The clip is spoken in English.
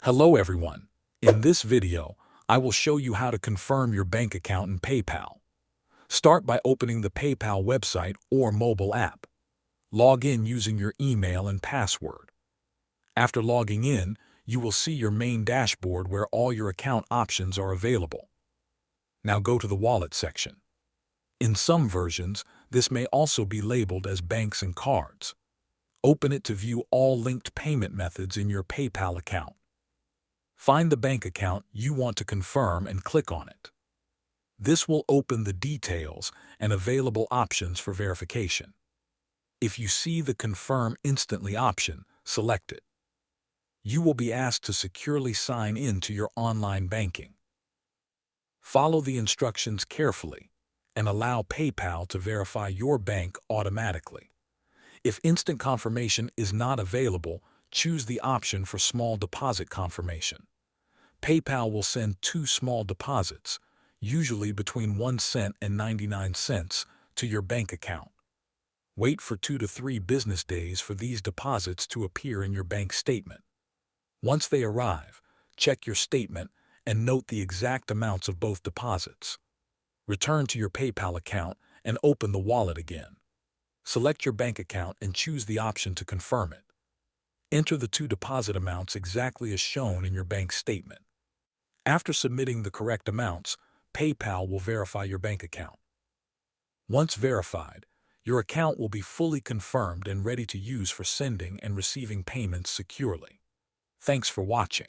Hello everyone. In this video, I will show you how to confirm your bank account in PayPal. Start by opening the PayPal website or mobile app. Log in using your email and password. After logging in, you will see your main dashboard where all your account options are available. Now go to the Wallet section. In some versions, this may also be labeled as Banks and Cards. Open it to view all linked payment methods in your PayPal account. Find the bank account you want to confirm and click on it. This will open the details and available options for verification. If you see the Confirm Instantly option, select it. You will be asked to securely sign in to your online banking. Follow the instructions carefully and allow PayPal to verify your bank automatically. If instant confirmation is not available, choose the option for small deposit confirmation. PayPal will send 2 small deposits, usually between 1 cent and 99 cents, to your bank account. Wait for 2 to 3 business days for these deposits to appear in your bank statement. Once they arrive, check your statement and note the exact amounts of both deposits. Return to your PayPal account and open the wallet again. Select your bank account and choose the option to confirm it. Enter the 2 deposit amounts exactly as shown in your bank statement. After submitting the correct amounts, PayPal will verify your bank account. Once verified, your account will be fully confirmed and ready to use for sending and receiving payments securely. Thanks for watching.